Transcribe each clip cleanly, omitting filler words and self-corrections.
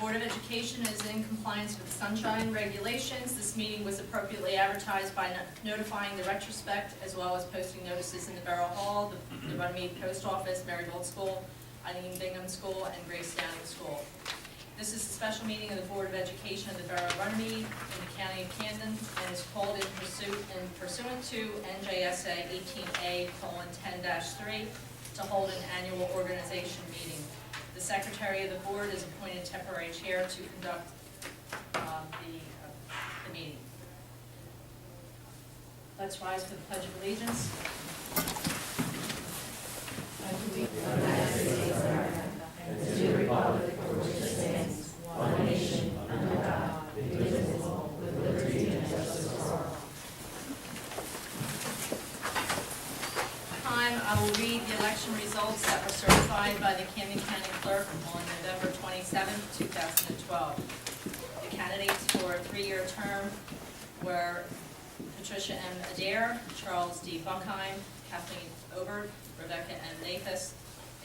Board of Education is in compliance with the sunshine regulations. This meeting was appropriately advertised by notifying the retrospect as well as posting notices in the Borough Hall, the Runnemede Post Office, Marygold School, Eileen Bingham School, and Grace Downing School. This is a special meeting of the Board of Education of the Borough of Runnemede in the County of Camden and is called in pursuant to NJSA 18A:10-3 to hold an annual organization meeting. The Secretary of the Board is appointed temporary chair to conduct the meeting. Let's rise for the Pledge of Allegiance. I believe in the United States of America and to the republic for which it stands, one nation, under God, indivisible, with liberty and justice for all. I will read the election results that were certified by the Camden County Clerk on November 27, 2012. The candidates for a 3-year term were Patricia M. Adair, Charles D. Buckheim, Kathleen Obert, Rebecca M. Nathis,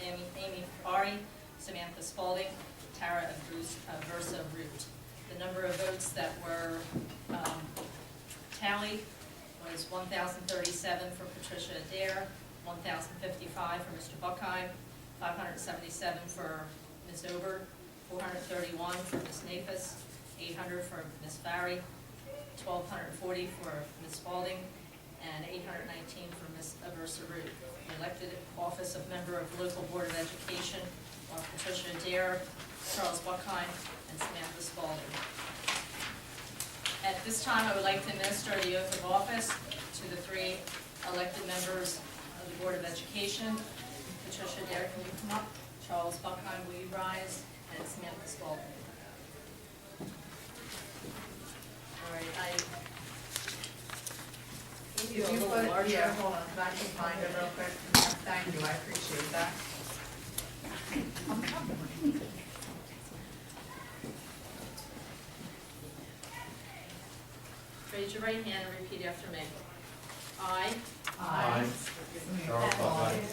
Amy Fari, Samantha Spalding, Tara Versa Root. The number of votes that were tallied was 1,037 for Patricia Adair, 1,055 for Mr. Buckheim, 577 for Ms. Obert, 431 for Ms. Nathis, 800 for Ms. Fari, 1,240 for Ms. Spalding, and 819 for Ms. Aversa Root. The elected office of member of the local Board of Education are Patricia Adair, Charles Buckheim, and Samantha Spalding. At this time, I would like to administer the oath of office to the 3 elected members of the Board of Education. Patricia Adair, can you come up? Charles Buckheim, will you rise? And Samantha Spalding. All right, If you put, yeah, hold on, I can find it real quick. Thank you, I appreciate that. raise your right hand and repeat after me. I Charles Buckheim,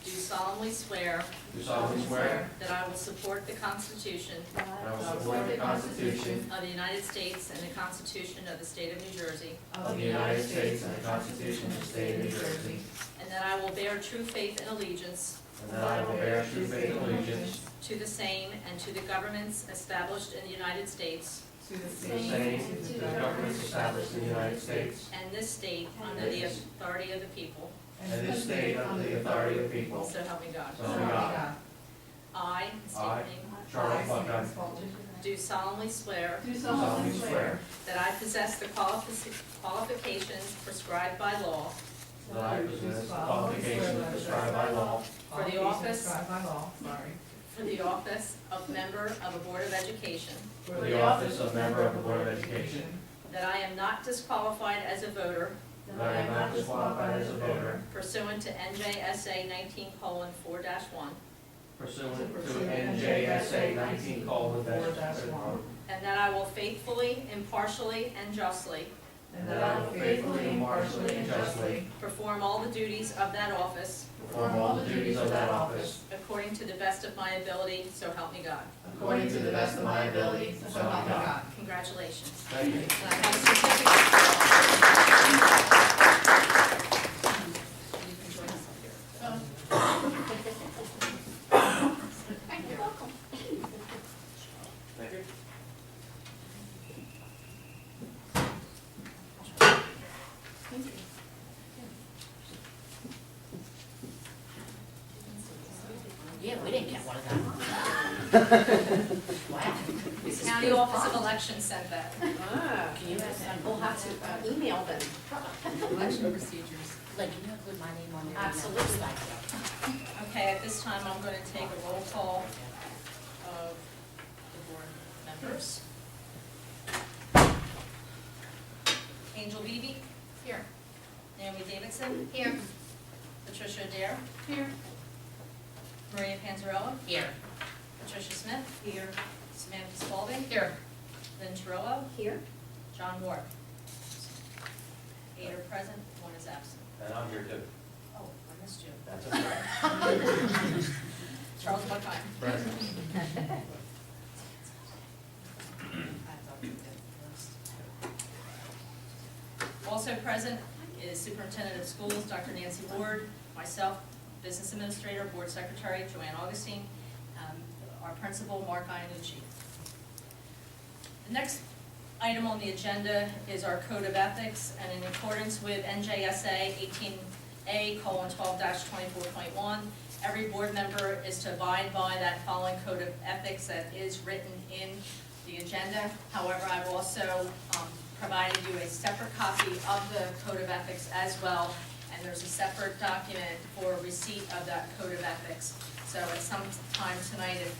do solemnly swear do solemnly swear that I will support the Constitution that I will support the Constitution of the United States and the Constitution of the State of New Jersey, of the United States and the Constitution of the State of New Jersey, and that I will bear true faith and allegiance and that I will bear true faith and allegiance to the same and to the governments established in the United States To the to the same, same, to the governments established in the United States, and this state under the authority of the people, and this state under the authority of the people, so help me God. so help me God. I, state your name, Charles Buckheim, do solemnly swear Do do solemnly swear that I possess the qualifications prescribed by law that I possess the qualifications prescribed by law for the office Prescribed by law, sorry. for the office of member of a Board of Education, for the office of member of the Board of Education, that I am not disqualified as a voter that I am not disqualified as a voter pursuant to NJSA 19:4-1, pursuant to NJSA 19:4-1, and that I will faithfully, impartially, and justly And that I will faithfully, impartially, and justly perform all the duties of that office perform all the duties of that office according to the best of my ability, so help me God. according to the best of my ability, so help me God. Congratulations. Thank you. And I have a certificate. You can join us up here. You're welcome. Thank you. Yeah, we didn't get one of them. Wow. The County Office of Elections sent that. Can you ask them? We'll have to email them. Election procedures. Like, can you include my name on there? Absolutely. Like, Okay, at this time, I'm going to take a roll call of the board members. Angel Beebe. Here. Naomi Davidson. Here. Patricia Adair. Here. Maria Panzarella. Here. Patricia Smith. Here. Samantha Spalding. Here. Lynn Terrell. Here. John Ward. 8 are present, 1 is absent. And I'm here too. Oh, I missed you. That's okay. Charles Buckheim. Present. present is Superintendent of Schools, Dr. Nancy Ward, myself, Business Administrator, Board Secretary, Joanne Augustine, our Principal, Mark Iannucci. The next item on the agenda is our Code of Ethics, and in accordance with NJSA 18A:12-24.1, every board member is to abide by that following Code of Ethics that is written in the agenda. However, I've also provided you a separate copy of the Code of Ethics as well, and there's a separate document for receipt of that Code of Ethics. So at some time tonight, if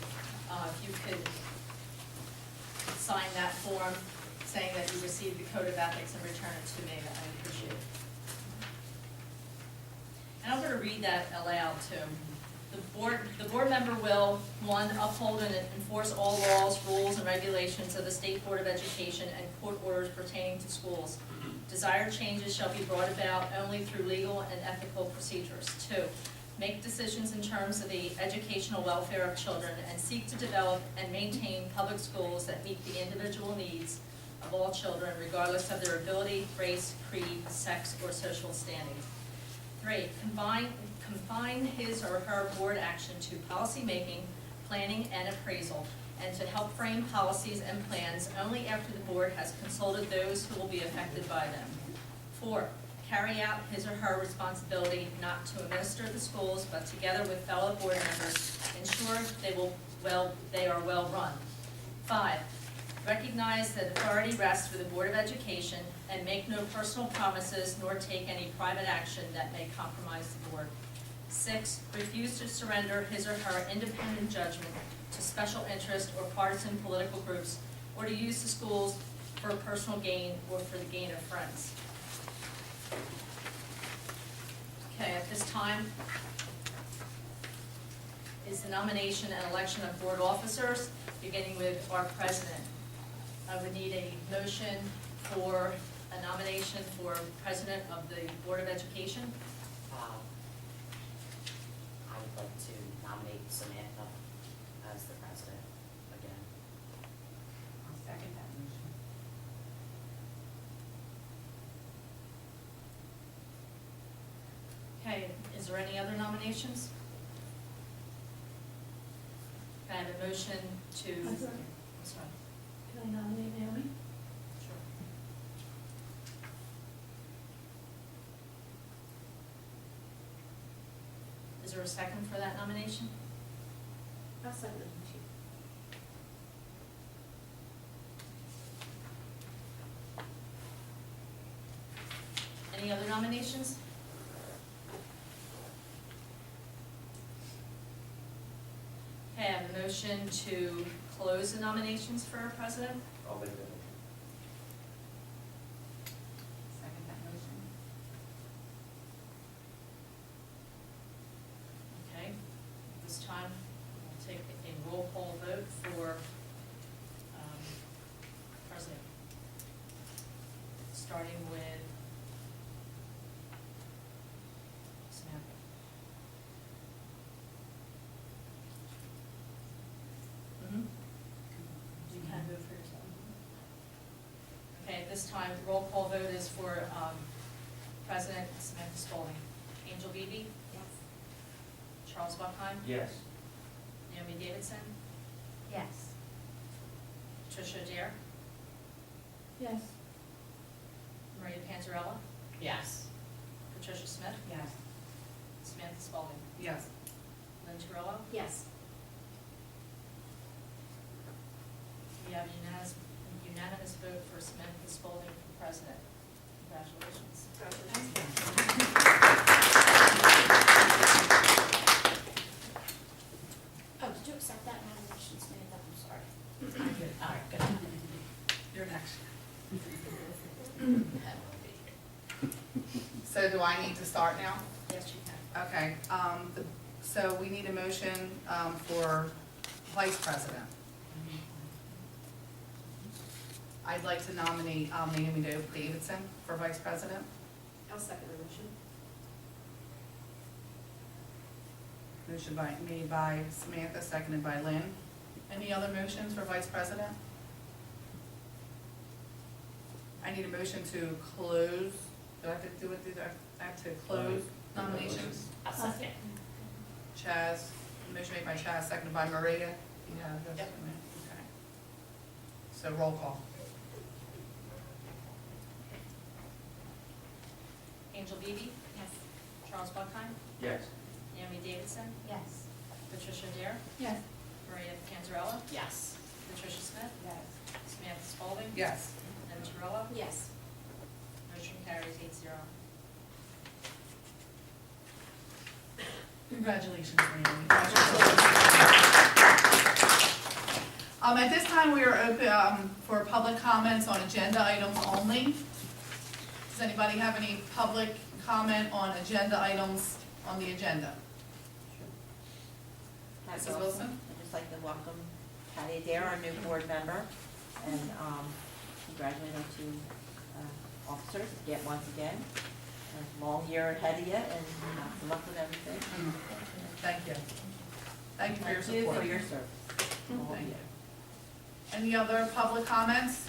you could sign that form saying that you received the Code of Ethics and return it to me, that I appreciate it. And I'm going to read that aloud too. The board member will, 1, uphold and enforce all laws, rules, and regulations of the State Board of Education and court orders pertaining to schools. Desired changes shall be brought about only through legal and ethical procedures. 2, make decisions in terms of the educational welfare of children and seek to develop and maintain public schools that meet the individual needs of all children, regardless of their ability, race, creed, sex, or social standing. 3, confine his or her board action to policy making, planning, and appraisal, and to help frame policies and plans only after the board has consulted those who will be affected by them. 4, carry out his or her responsibility not to administer the schools, but together with fellow board members, ensure they are well run. 5, recognize that authority rests with the Board of Education and make no personal promises nor take any private action that may compromise the board. 6, refuse to surrender his or her independent judgment to special interest or partisan political groups, or to use the schools for personal gain or for the gain of friends. Okay, at this time is the nomination and election of board officers, beginning with our president. I would need a motion for a nomination for president of the Board of Education. I would like to nominate Samantha as the president again. I'll second that motion. Okay, is there any other nominations? Can I have a motion to? I'm sorry. I'm sorry. Can I nominate Naomi? Sure. Is there a second for that nomination? I'll second it. Any other nominations? Okay, I have a motion to close the nominations for our president. I'll make that motion. Second that motion. Okay, this time we'll take a roll call vote for president. Starting with Samantha. You can vote for yourself. Okay, at this time, the roll call vote is for President Samantha Spalding. Angel Beebe? Yes. Charles Buckheim? Yes. Naomi Davidson? Yes. Patricia Adair? Yes. Maria Panzarella? Yes. Patricia Smith? Yes. Samantha Spalding? Yes. Lynn Terrell? Yes. We have unanimous vote for Samantha Spalding for president. Congratulations. Oh, did you accept that nomination, Samantha? I'm sorry. All right, good. You're next. So do I need to start now? Yes, you can. Okay, so we need a motion, for vice president. I'd like to nominate, Naomi Davidson for vice president. I'll second the motion. Motion made by Samantha, seconded by Lynn. Any other motions for vice president? I need a motion to close Do I have to do it, I have to close nominations? A second. Chaz, motion made by Chaz, seconded by Maria. You have this? Yep. Okay. So roll call. Angel Beebe, Yes. Charles Buckheim, Yes. Naomi Davidson, Yes. Patricia Dare, Yes. Maria Panzarella, Yes. Patricia Smith, Yes. Samantha Spalding, Yes. and Terrell. Yes. Motion carries 8-0. Congratulations, Naomi. At this time, we are open, for public comments on agenda items only. Does anybody have any public comment on agenda items on the agenda? Hi, Mrs. Wilson? I'd just like to welcome Patty Adair, our new board member, and congratulate our two officers again, once again. A long year ahead of you, and good luck with everything. Thank you. Thank you for your Thank you support. for your service. All of Thank you. Any other public comments?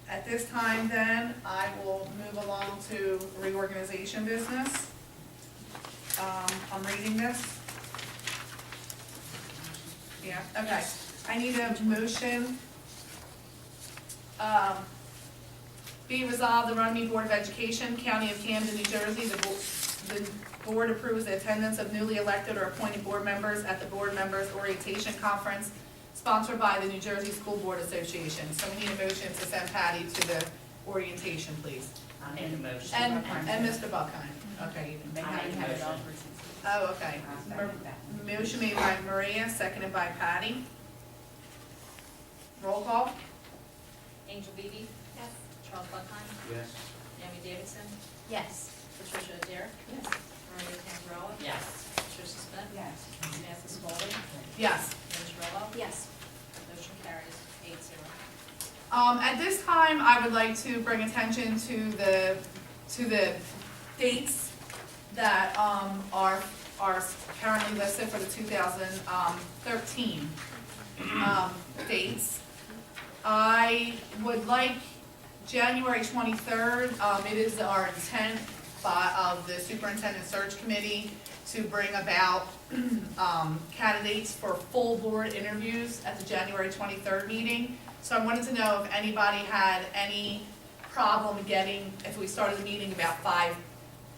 At this time then, I will move along to reorganization business. I'm reading this. Yeah, okay. I need a motion. Be resolved, the Runnemede Board of Education, County of Camden, New Jersey, the board approves the attendance of newly elected or appointed board members at the Board Members Orientation Conference sponsored by the New Jersey School Board Association. So we need a motion to send Patty to the orientation, please. I'll make a motion. And Mr. Buckheim. Okay, you They can. haven't had it on for Oh, okay. Motion made by Maria, seconded by Patty. Roll call? Angel Beebe, Yes. Charles Buckheim, Yes. Naomi Davidson, Yes. Patricia Dare, Yes. Maria Panzarella, Yes. Patricia Smith, Yes. Samantha Spalding, Yes. and Terrell. Yes. Motion carries 8-0. At this time, I would like to bring attention to the dates that are currently listed for the 2013 dates. I would like January 23rd, it is our intent of the Superintendent Search Committee to bring about candidates for full board interviews at the January 23rd meeting. So I wanted to know if anybody had any problem getting, if we started the meeting about 5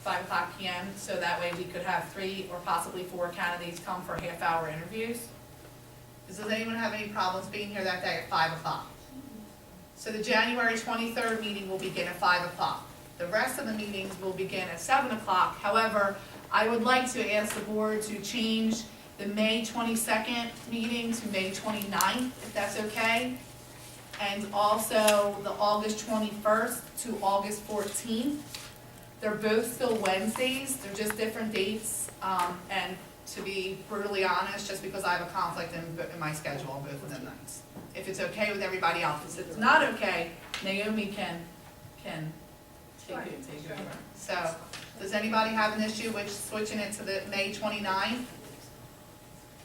o'clock PM, so that way we could have 3 or possibly 4 candidates come for half-hour interviews. Does anyone have any problems being here that day at 5 o'clock? So the January 23rd meeting will begin at 5 o'clock. The rest of the meetings will begin at 7 o'clock. However, I would like to ask the board to change the May 22nd meeting to May 29th, if that's okay. And also the August 21st to August 14th. They're both still Wednesdays, they're just different dates. And to be brutally honest, just because I have a conflict in my schedule on both of them nights. If it's okay with everybody else, if it's not okay, Naomi can take over. So, does anybody have an issue with switching it to the May 29th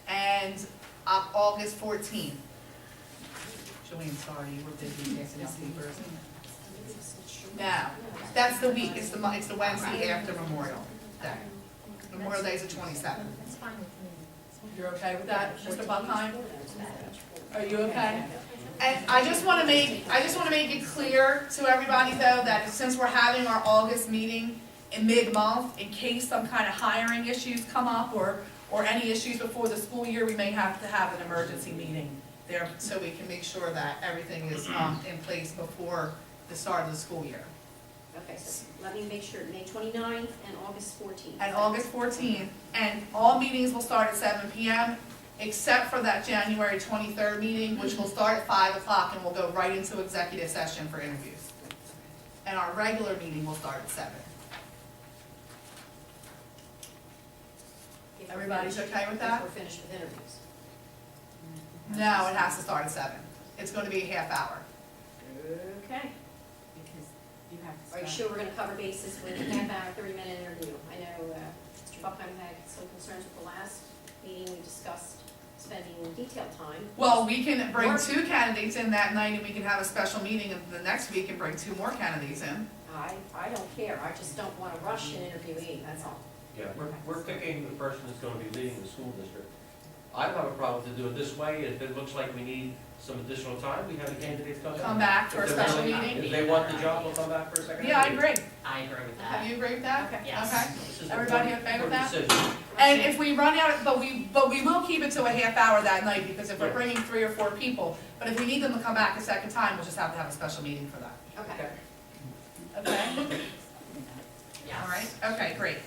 and August 14th? Joanne, sorry, you were busy passing out papers. No, that's the week, it's the Wednesday after Memorial Day. Memorial Day is the 27th. That's fine with me. You're okay with that, Mr. Buckheim? Are you okay? And I just wanna make it clear to everybody though, that since we're having our August meeting in mid-month, in case some kind of hiring issues come up or any issues before the school year, we may have to have an emergency meeting there, so we can make sure that everything is in place before the start of the school year. Okay, so let me make sure, May 29th and August 14th. And August 14th, and all meetings will start at 7 PM, except for that January 23rd meeting, which will start at 5 o'clock and we'll go right into executive session for interviews. And our regular meeting will start at 7. If we're Everybody's finished- okay with that? If we're finished with interviews. No, it has to start at 7. It's gonna be a half hour. Okay. Because you have to Are you sure we're gonna cover bases with a half-hour, 30-minute interview? I know Mr. Buckheim had some concerns with the last meeting, we discussed spending detailed time. Well, we can bring 2 candidates in that night, and we can have a special meeting the next week and bring 2 more candidates in. I don't care, I just don't wanna rush an interviewee, that's all. Yeah, we're picking the person that's gonna be leading the school district. I don't have a problem to do it this way. If it looks like we need some additional time, we have the candidates Come back for a If they're special really- meeting. If they want the job, they'll come back for a second. Yeah, I interview. agree. I agree with Have that. you agree with that? Okay. Yes. Okay. This is Everybody important okay with for that? decision. And if we run out, but we will keep it to a half hour that night, because if we're Yeah. bringing 3 or 4 people, but if we need them to come back a second time, we'll just have to have a special meeting for that. Okay. Okay? Yes. All right, okay, great.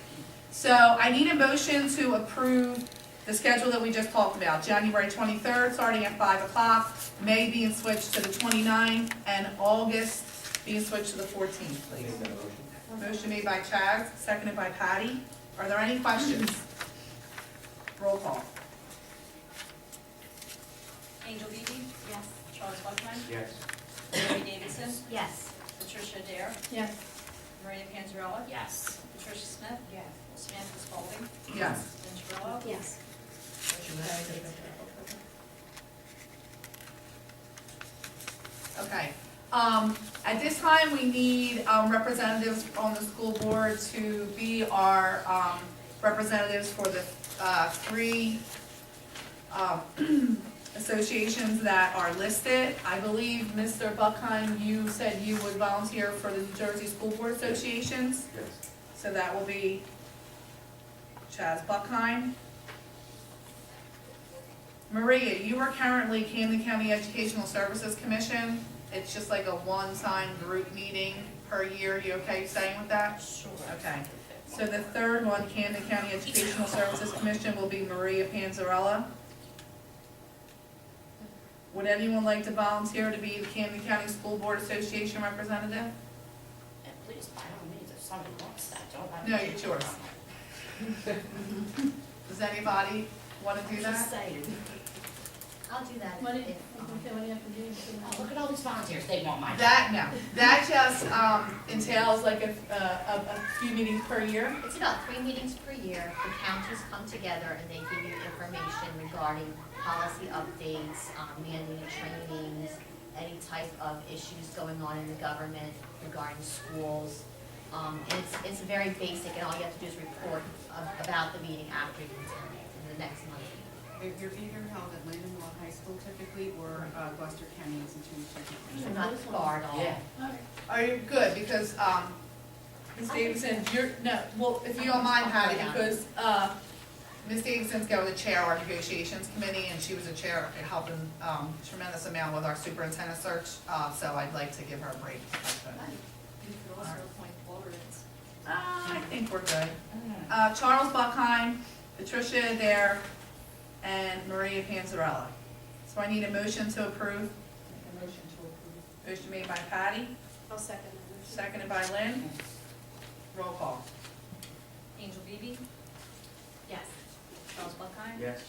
So I need a motion to approve the schedule that we just talked about, January 23rd, starting at 5 o'clock, May being switched to the 29th, and August being switched to the 14th, please. Make that motion. Motion made by Chaz, seconded by Patty. Are there any questions? Roll call. Angel Beebe, Yes. Charles Buckheim, Yes. Mary Davidson, Yes. Patricia Dare, Yes. Maria Panzarella, Yes. Patricia Smith, Yes. Samantha Spalding, Yes. Lynn Terrell. Yes. Motion carries 8-0. Okay, at this time, we need, representatives on the school board to be our, representatives for the, 3, associations that are listed. I believe, Mr. Buckheim, you said you would volunteer for the New Jersey School Board Associations, Yes. so that will be Chaz Buckheim. Maria, you are currently Camden County Educational Services Commission. It's just like a one-time group meeting per year. You okay staying with that? Sure. Okay. So the third one, Camden County Educational Services Commission, will be Maria Panzarella. Would anyone like to volunteer to be the Camden County School Board Association representative? And please, by all means, if somebody wants that, don't let No, me. it's yours. Does anybody want to do that? I'll do that. What do you if, Oh, look at all these volunteers, they want my job. That, no, that just entails like a few meetings per year. It's about 3 meetings per year. The counties come together and they give you information regarding policy updates, mandated trainings, any type of issues going on in the government regarding schools. It's very basic, and all you have to do is report about the meeting after you attend it in the next month. They're either held at Lindenwood High School typically, or Gloucester County Institution So typically. not far at all. Yeah. Are you good, because, Ms. Davidson, well, if you don't mind, Patty, because, Ms. Davidson's got the chair of our negotiations committee, and she was a chair helping, tremendous amount with our superintendent search, so I'd like to give her a break. if I could. You could also appoint alternates. I think we're good. Charles Buckheim, Patricia Adair, and Maria Panzarella. So I need a motion to approve. Make a motion to approve. Motion made by Patty, I'll second that motion. seconded by Lynn. Roll call. Angel Beebe, Yes. Charles Buckheim, Yes.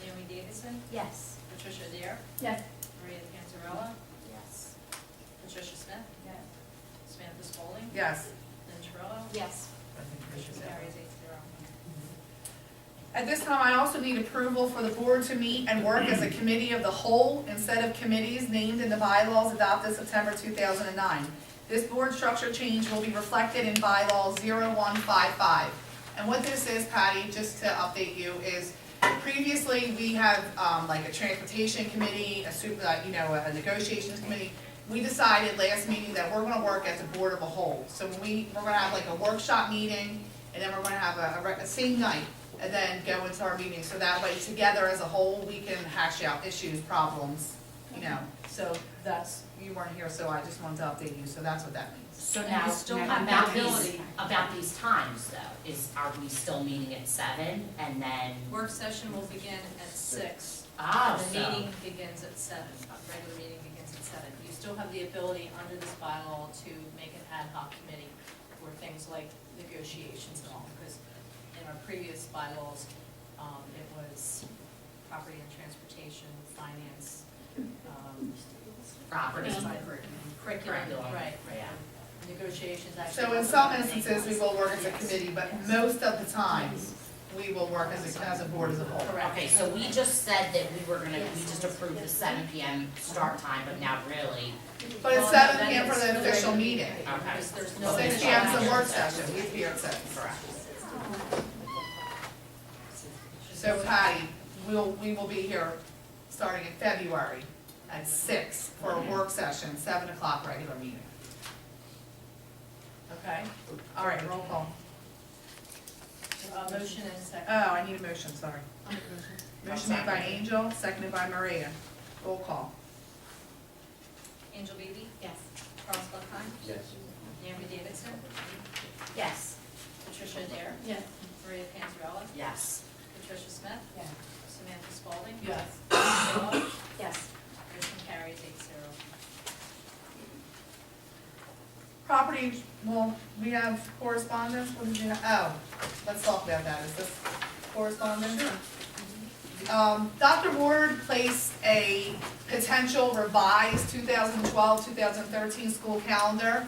Naomi Davidson, Yes. Patricia Dare, Yes. Maria Panzarella, Yes. Patricia Smith, Yes. Samantha Spalding, Yes. Lynn Terrell. Yes. Motion carries 8-0. At this time, I also need approval for the board to meet and work as a committee of the whole instead of committees named in the bylaws adopted September 2009. This board structure change will be reflected in bylaw 0155. And what this is, Patty, just to update you, is previously we have like a transportation committee, a negotiations committee. We decided last meeting that we're gonna work as a board of a whole. So we're gonna have like a workshop meeting, and then we're gonna have a same night, and then go into our meeting, so that way, together as a whole, we can hash out issues, problems, So that's, you weren't here, so I just wanted to update you, so that's what that means. So And now, you still have the about these, ability- about these times though, are we still meeting at 7 and then, Work session will begin at 6. oh, The so, meeting begins at 7, regular meeting begins at 7. You still have the ability under this bylaw to make an ad hoc committee for things like negotiations and all, because in our previous bylaws, it was property and transportation, finance, property. curriculum, right. Yeah. Negotiations actually. So in some instances, we will work as a committee, but most of the time, we will work as a board as a whole. Correct. Okay, so we just said that we were gonna, we just approved the 7 PM start time, but now really, But it's Well, 7 PM for the official meeting. okay. Because there's no. 6 PM is a work session, we'd be at 6. Correct. So Patty, we will be here starting in February at 6 for a work session, 7 o'clock regular meeting. Okay, all right, roll call. Motion and a second. Oh, I need a motion, sorry. Motion made by Angel, seconded by Maria. Roll call. Angel Beebe, Yes. Charles Buckheim, Yes. Naomi Davidson, Yes. Patricia Adair, Yes. Maria Panzarella, Yes. Patricia Smith, Yes. Samantha Spalding. Yes. Dog, Yes. motion carries 8-0. Property, well, we have correspondence, what did you have? Oh, let's talk about that, is this correspondence? Dr. Ward placed a potential revised 2012-2013 school calendar,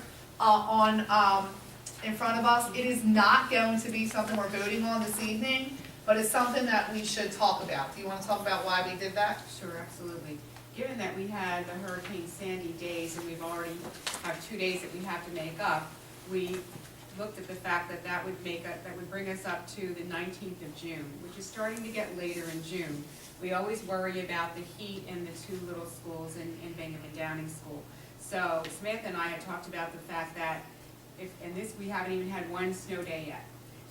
in front of us. It is not going to be something we're voting on this evening, but it's something that we should talk about. Do you wanna talk about why we did that? Sure, absolutely. Given that we had the Hurricane Sandy days and we've already have 2 days that we have to make up, we looked at the fact that that would bring us up to the 19th of June, which is starting to get later in June. We always worry about the heat in the 2 little schools in Bingham and Downing School. So Samantha and I had talked about the fact that we haven't even had 1 snow day yet.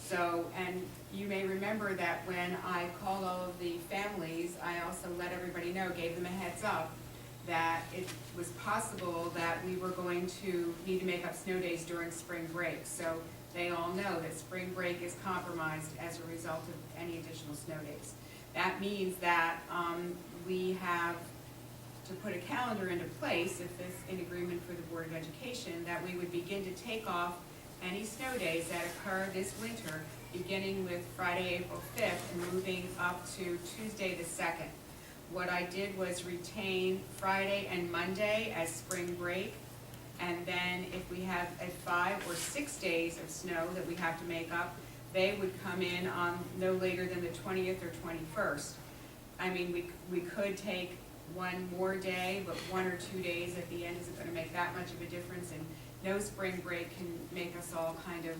So, and you may remember that when I called all of the families, I also let everybody know, gave them a heads up, that it was possible that we were going to need to make up snow days during spring break. So they all know that spring break is compromised as a result of any additional snow days. That means that we have to put a calendar into place, if it's in agreement for the Board of Education, that we would begin to take off any snow days that occur this winter, beginning with Friday, April 5th, and moving up to Tuesday the 2nd. What I did was retain Friday and Monday as spring break, and then if we have 5 or 6 days of snow that we have to make up, they would come in on no later than the 20th or 21st. I mean, we could take 1 more day, but 1 or 2 days at the end isn't gonna make that much of a difference, and no spring break can make us all kind of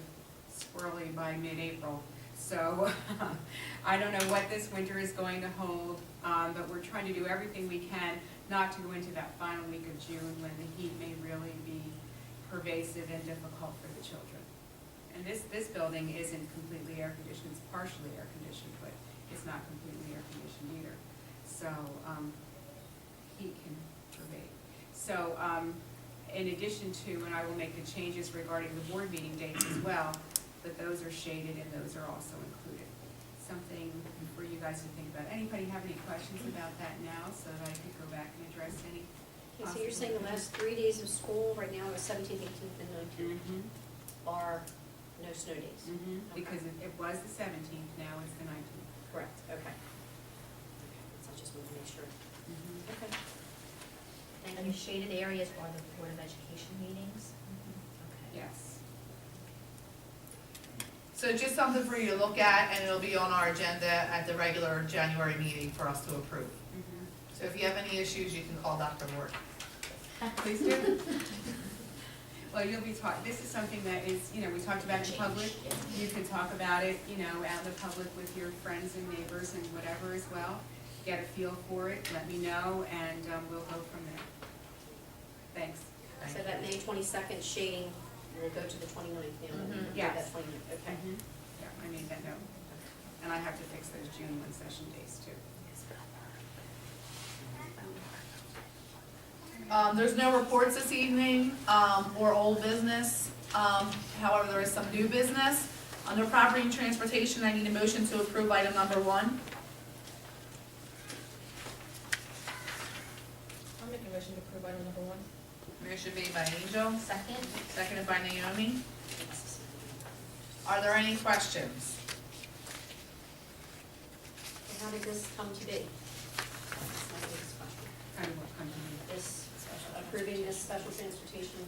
squirrely by mid-April. So I don't know what this winter is going to hold, but we're trying to do everything we can not to go into that final week of June when the heat may really be pervasive and difficult for the children. And this building isn't completely air conditioned, it's partially air conditioned, but it's not completely air conditioned either. So heat can pervade. So in addition to, and I will make the changes regarding the board meeting dates as well, but those are shaded and those are also included. Something for you guys to think about. Anybody have any questions about that now, so that I could go back and address any? Okay, so you're saying the last 3 days of school, right now, the 17th, 18th, and 19th, are no snow days? Because it was the 17th, now it's the 19th. Correct, okay. So I just wanted to make sure. Okay. And the shaded areas are the Board of Education meetings? Okay. Yes. So just something for you to look at, and it'll be on our agenda at the regular January meeting for us to approve. So if you have any issues, you can call Dr. Ward. Please do. Well, you'll be talking, this is something that is, we talked about in public. You can talk about it, out in the public with your friends and neighbors and whatever as well. Get a feel for it, let me know, and we'll go from there. Thanks. So that May 22nd shading will go to the 29th now? Yes. That 29th, okay. Yeah, I made that note. And I have to fix those June 1 session days too. There's no reports this evening, or old business. However, there is some new business. Under property and transportation, I need a motion to approve item number 1. I'll make a motion to approve item number 1. Motion made by Angel, Second? seconded by Naomi. Are there any questions? And how did this come to be? That's my biggest question. Kind of what company. This, approving this special transportation,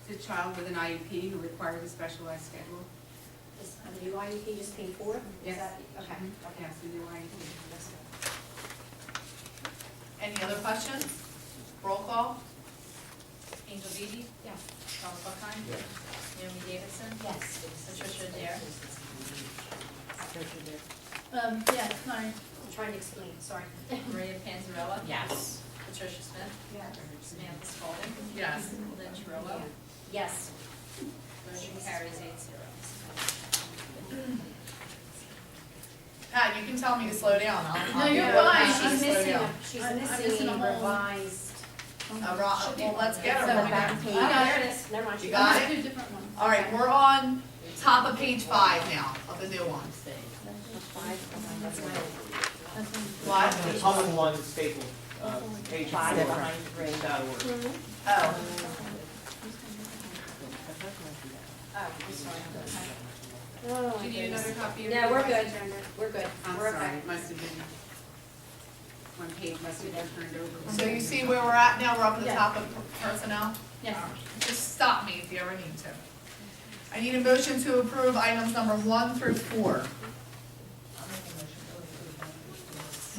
It's a child with an IEP who requires a specialized schedule. Is the new IEP just came forth? Is Yes. that- Okay. Mhm. Yes, the new IEP. Any other questions? Roll call? Angel Beebe? Yes. Charles Buckheim? Yes. Naomi Davidson? Yes. Patricia Dare? Yeah, no, I'm trying to explain, sorry. Maria Panzarella? Yes. Patricia Smith? Samantha Spalding? Yes. Lynn Terrell? Yes. Motion carries 8-0. Pat, you can tell me to slow down. No, you're I'll fine, slow she's missing, down. she's missing a revised. Well, let's get her. So We're back gonna- page. Oh, there it is, never mind. You got it? Two different ones. All right, we're on top of page 5 now, of the new one. What? The public one stapled, page four. Five behind three. That order. Oh, Oh, I'm sorry. Oh, Do you need another copy of? No, your we're good, agenda? we're good, I'm we're sorry, okay. it must have been, one page must have been turned over. so you see where we're at now? We're up at the Yeah. top of personnel? Yes. Just stop me if you ever need to. I need a motion to approve items number 1 through 4.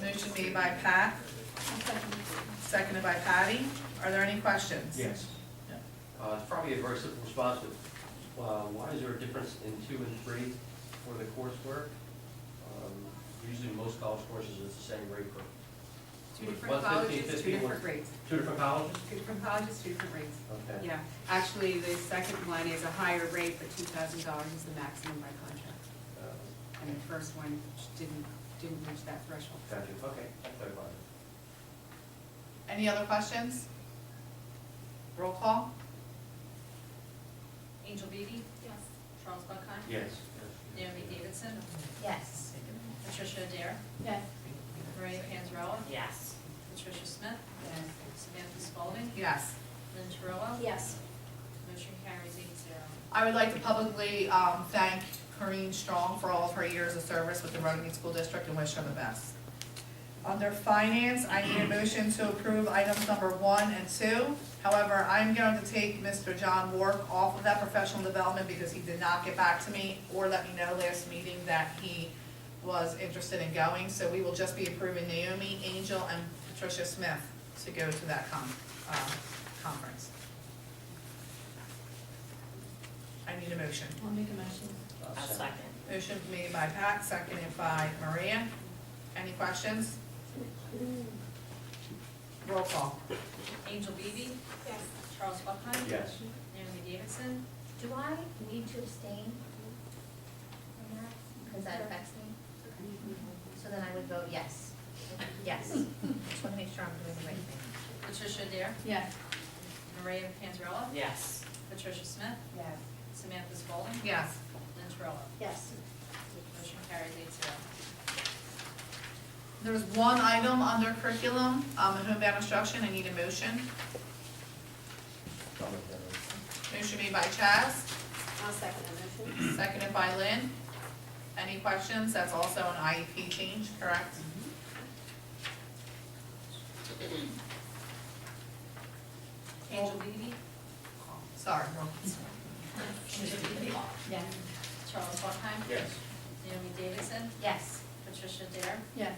Motion made by Pat, seconded by Patty. Are there any questions? Yes. It's probably a very simple response, but why is there a difference in 2 and 3 for the coursework? Usually most college courses, it's the same rate for Two With different 150, colleges, 50, two different rates. 2 different colleges? Two different colleges, two different rates. Okay. Yeah, actually, the second one is a higher rate, but $2,000 is the maximum by contract. And the first one didn't reach that threshold. Gotcha, okay, that clarifies it. Any other questions? Roll call? Angel Beebe? Yes. Charles Buckheim? Yes. Naomi Davidson? Yes. Patricia Dare? Yes. Maria Panzarella? Yes. Patricia Smith? Samantha Spalding? Yes. Lynn Terrell? Yes. Motion carries 8-0. I would like to publicly thank Corrine Strong for all of her years of service with the Runnemede School District and wish her the best. Under finance, I need a motion to approve items number 1 and 2. However, I'm going to take Mr. John Wark off of that professional development because he did not get back to me or let me know last meeting that he was interested in going. So we will just be approving Naomi, Angel, and Patricia Smith to go to that conference. I need a motion. I'll make a motion. A second. Motion made by Pat, seconded by Maria. Any questions? Roll call. Angel Beebe? Yes. Charles Buckheim? Yes. Naomi Davidson? Do I need to abstain from that? Because that affects me? So then I would vote yes. Yes. Just want to make sure I'm doing the right thing. Patricia Dare? Yes. Maria Panzarella? Yes. Patricia Smith? Yes. Samantha Spalding? Yes. Lynn Terrell? Yes. Motion carries 8-0. There's one item under curriculum, in homebound instruction. I need a motion. Motion made by Chaz, I'll second that motion. seconded by Lynn. Any questions? That's also an IEP change, correct? Angel Beebe? Sorry, roll. Angel Beebe? Yes. Charles Buckheim? Yes. Naomi Davidson? Yes. Patricia Dare? Yes.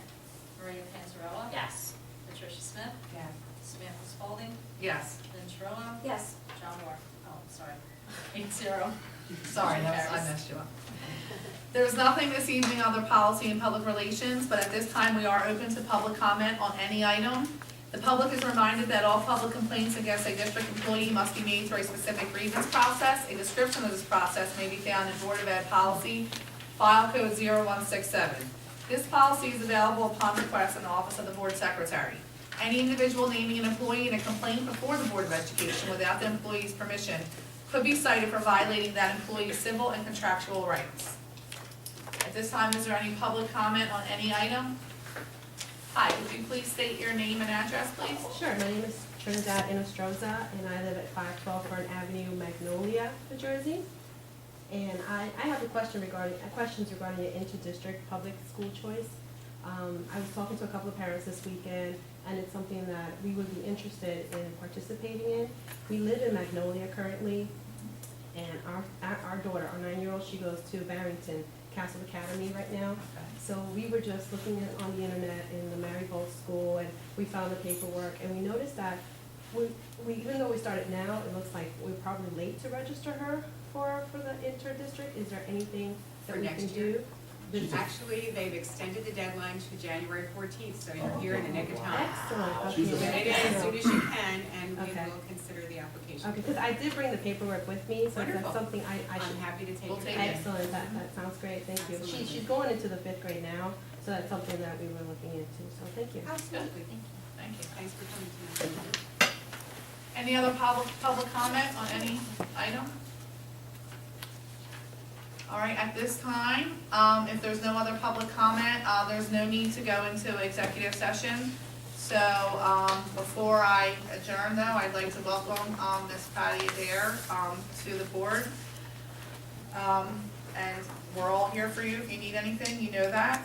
Maria Panzarella? Yes. Patricia Smith? Yes. Samantha Spalding? Yes. Lynn Terrell? Yes. John Moore? Oh, sorry. 8-0. Sorry, that was, I messed you up. There's nothing this evening under policy and public relations, but at this time, we are open to public comment on any item. The public is reminded that all public complaints against a district employee must be made through a specific grievance process. A description of this process may be found in Board of Ed Policy, File Code 0167. This policy is available upon request in the Office of the Board Secretary. Any individual naming an employee in a complaint before the Board of Education without the employee's permission could be cited for violating that employee's civil and contractual rights. At this time, is there any public comment on any item? Hi, would you please state your name and address, please? Sure, my name is Trinidad Inostroza, and I live at 512 Fern Avenue, Magnolia, New Jersey. And I have questions regarding your inter-district public school choice. I was talking to a couple of parents this weekend, and it's something that we would be interested in participating in. We live in Magnolia currently, and our daughter, our 9-year-old, she goes to Barrington Castle Academy right now. So we were just looking on the internet in the Maryville school, and we found the paperwork, and we noticed that we even though we started now, it looks like we're probably late to register her for the inter-district. Is there anything that For we next can year? do? This- Actually, they've extended the deadline to January 14th, so you're here in the nick of time. Excellent, She's Get okay. it in as soon as you can, and we Okay. will consider the application. Okay, because I did bring the paperwork with me, so if Wonderful. that's something I should. I'm happy to take We'll your take time. it. Excellent, that sounds great, thank you. Absolutely. She's going into the 5th grade now, so that's something that we were looking into, so thank you. Absolutely. Thank you. Thanks for coming tonight. Any other public comment on any item? All right, at this time, if there's no other public comment, there's no need to go into executive session. So, before I adjourn though, I'd like to welcome, Ms. Patty Adair, to the board. And we're all here for you if you need anything, you know that.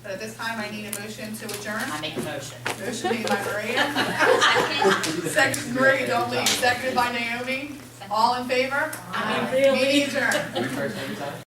But at this time, I need a motion to adjourn. I make a motion. Motion made by Maria. Second, Maria, don't leave. Seconded by Naomi. All in favor? Aye. Meeting adjourned. You first every time?